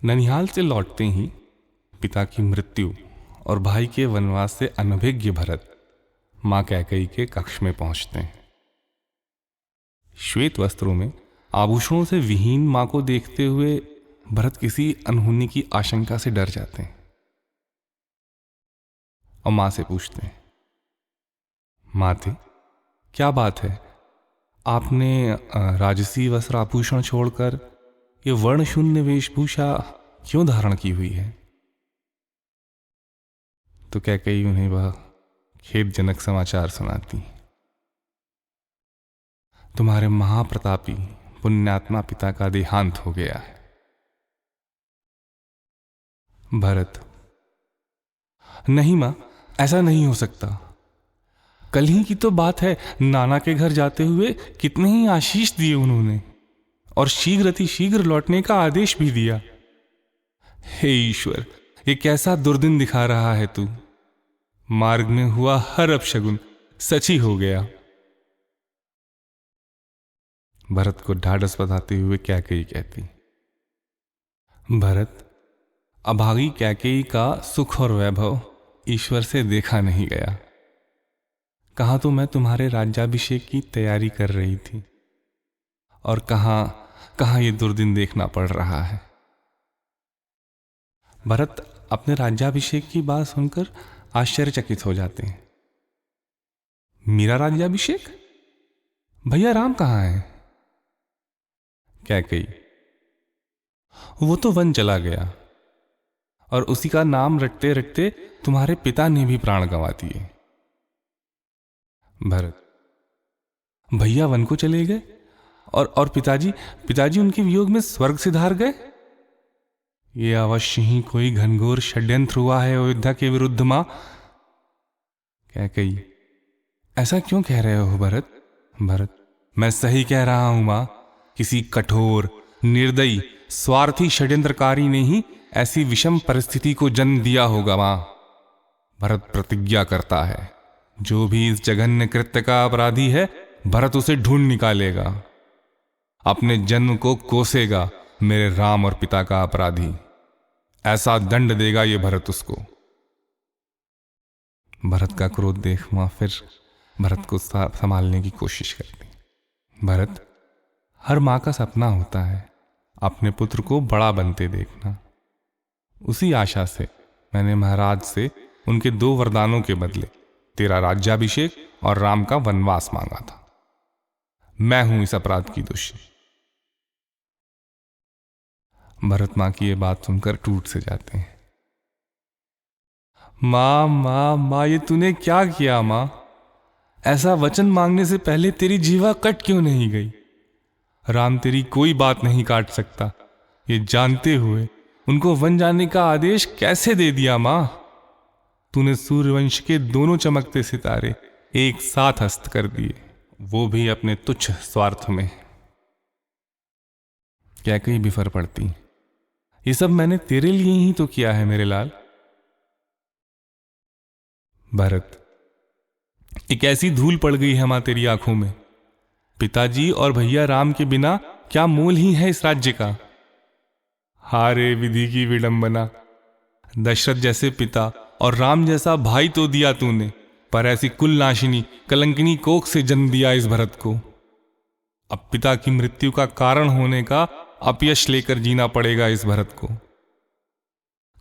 ननिहाल से लौटते ही पिता की मृत्यु और भाई के वनवास से अनभिज्ञ भरत मां कैकेयी के कक्ष में पहुंचते हैं। श्वेत वस्त्रों में आभूषणों से विहीन मां को देखते हुए भरत किसी अनहोनी की आशंका से डर जाते हैं और मां से पूछते हैं, माते, क्या बात है? आपने राजसी वस्त्र आभूषण छोड़कर ये वर्ण शून्य वेशभूषा क्यों धारण की हुई है? तो कैकेयी उन्हें वह खेदजनक समाचार सुनाती, तुम्हारे महाप्रतापी पुण्यात्मा पिता का देहांत हो गया है। भरत, नहीं मां, ऐसा नहीं हो सकता। कल ही की तो बात है, नाना के घर जाते हुए कितने ही आशीष दिए उन्होंने और शीघ्र अतिशीघ्र लौटने का आदेश भी दिया। हे ईश्वर, ये कैसा दुर्दिन दिखा रहा है तू। मार्ग में हुआ हर अपशगुन सच ही हो गया। भरत को ढाढ़स बंधाते हुए कैकेयी कहती, भरत, अभागी कैकेयी का सुख और वैभव ईश्वर से देखा नहीं गया। कहाँ तो मैं तुम्हारे राज्याभिषेक की तैयारी कर रही थी और कहाँ ये दुर्दिन देखना पड़ रहा है। भरत अपने राज्याभिषेक की बात सुनकर आश्चर्यचकित हो जाते हैं। मेरा राज्याभिषेक? भैया राम कहाँ है? कैकेयी, वो तो वन चला गया और उसी का नाम रटते रटते तुम्हारे पिता ने भी प्राण गंवा दिए। भरत, भैया वन को चले गए और पिताजी उनके वियोग में स्वर्ग सिधार गए? ये अवश्य ही कोई घनघोर षड्यंत्र हुआ है अयोध्या के विरुद्ध मां। कैकेयी, ऐसा क्यों कह रहे हो भरत? भरत, मैं सही कह रहा हूं मां। किसी कठोर, निर्दयी, स्वार्थी षड्यंत्रकारी ने ही ऐसी विषम परिस्थिति को जन्म दिया होगा मां। भरत प्रतिज्ञा करता है, जो भी इस जघन्य कृत्य का अपराधी है, भरत उसे ढूंढ निकालेगा, अपने जन्म को कोसेगा। मेरे राम और पिता का अपराधी, ऐसा दंड देगा ये भरत उसको। भरत का क्रोध देख मां फिर भरत को संभालने की कोशिश करती। भरत, हर मां का सपना होता है अपने पुत्र को बड़ा बनते देखना। उसी आशा से मैंने महाराज से उनके 2 वरदानों के बदले तेरा राज्याभिषेक और राम का वनवास मांगा था। मैं हूं इस अपराध की दोषी। भरत मां की यह बात सुनकर टूट से जाते हैं। मां, ये तूने क्या किया मां? ऐसा वचन मांगने से पहले तेरी जीवा कट क्यों नहीं गई? राम तेरी कोई बात नहीं काट सकता, ये जानते हुए उनको वन जाने का आदेश कैसे दे दिया मां? तूने सूर्यवंश के दोनों चमकते सितारे एक साथ अस्त कर दिए, वो भी अपने तुच्छ स्वार्थ में। कैकेयी बिफर पड़ती, ये सब मैंने तेरे लिए ही तो किया है मेरे लाल। भरत, एक ऐसी धूल पड़ गई है मां तेरी आंखों में। पिताजी और भैया राम के बिना क्या मोल ही है इस राज्य का। हारे विधि की विडंबना, दशरथ जैसे पिता और राम जैसा भाई तो दिया तूने, पर ऐसी कुलनाशिनी कलंकिनी कोख से जन्म दिया इस भरत को। अब पिता की मृत्यु का कारण होने का अपयश लेकर जीना पड़ेगा इस भरत को।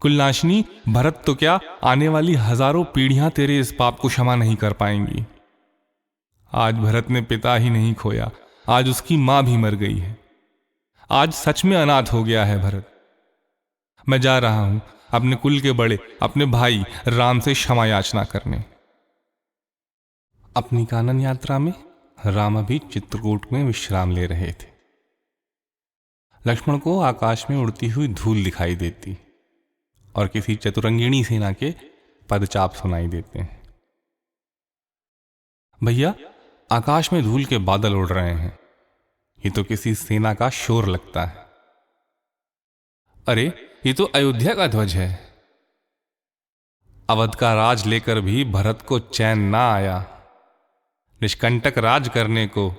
कुलनाशिनी भरत तो क्या, आने वाली हजारों पीढ़ियां तेरे इस पाप को क्षमा नहीं कर पाएंगी। आज भरत ने पिता ही नहीं खोया, आज उसकी मां भी मर गई है। आज सच में अनाथ हो गया है भरत। मैं जा रहा हूं अपने कुल के बड़े, अपने भाई राम से क्षमा याचना करने। अपनी कानन यात्रा में राम अभी चित्रकूट में विश्राम ले रहे थे। लक्ष्मण को आकाश में उड़ती हुई धूल दिखाई देती और किसी चतुरंगिणी सेना के पदचाप सुनाई देते हैं। भैया, आकाश में धूल के बादल उड़ रहे हैं, ये तो किसी सेना का शोर लगता है। अरे, ये तो अयोध्या का ध्वज है। अवध का राज लेकर भी भरत को चैन ना आया। निष्कंटक राज करने को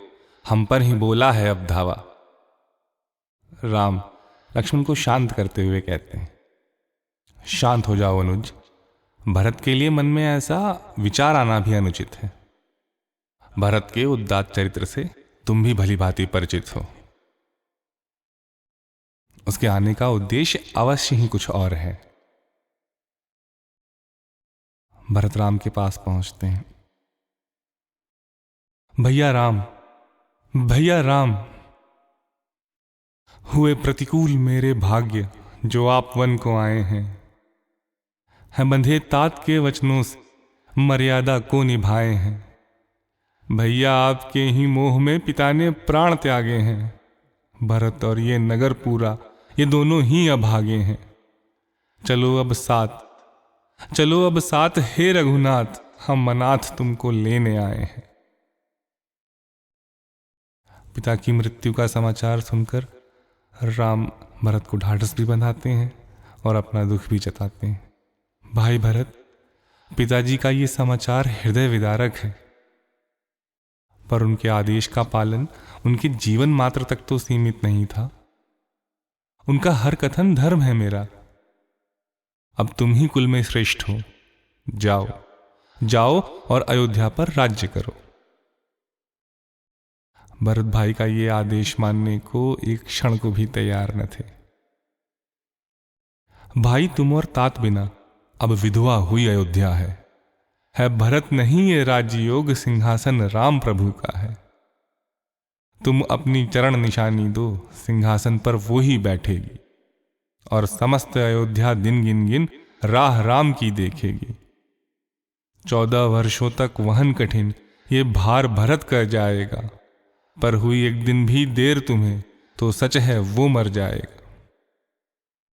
हम पर ही बोला है अब धावा। राम, लक्ष्मण को शांत करते हुए कहते हैं, शांत हो जाओ अनुज। भरत के लिए मन में ऐसा विचार आना भी अनुचित है। भरत के उदात्त चरित्र से तुम भी भली भांति परिचित हो। उसके आने का उद्देश्य अवश्य ही कुछ और है। भरत राम के पास पहुंचते हैं। भैया राम, भैया राम, हुए प्रतिकूल मेरे भाग्य जो आप वन को आए हैं बंधे तात के वचनों से मर्यादा को निभाए हैं। भैया आपके ही मोह में पिता ने प्राण त्यागे हैं। भरत और ये नगर पूरा, ये दोनों ही अभागे हैं। चलो अब साथ, चलो अब साथ हे रघुनाथ, हम अनाथ तुमको लेने आए हैं। पिता की मृत्यु का समाचार सुनकर राम भरत को ढाढ़स भी बंधाते हैं और अपना दुख भी जताते हैं। भाई भरत, पिताजी का ये समाचार हृदय विदारक है, पर उनके आदेश का पालन उनके जीवन मात्र तक तो सीमित नहीं था। उनका हर कथन धर्म है मेरा। अब तुम ही कुल में श्रेष्ठ हो। जाओ, जाओ और अयोध्या पर राज्य करो। भरत भाई का ये आदेश मानने को एक क्षण को भी तैयार न थे। भाई, तुम और तात बिना अब विधवा हुई अयोध्या है भरत नहीं ये राजयोग, सिंहासन राम प्रभु का है। तुम अपनी चरण निशानी दो, सिंहासन पर वो ही बैठेगी और समस्त अयोध्या दिन गिन गिन राह राम की देखेगी। 14 वर्षों तक वहन कठिन ये भार भरत कर जाएगा, पर हुई एक दिन भी देर तुम्हें तो सच है वो मर जाएगा।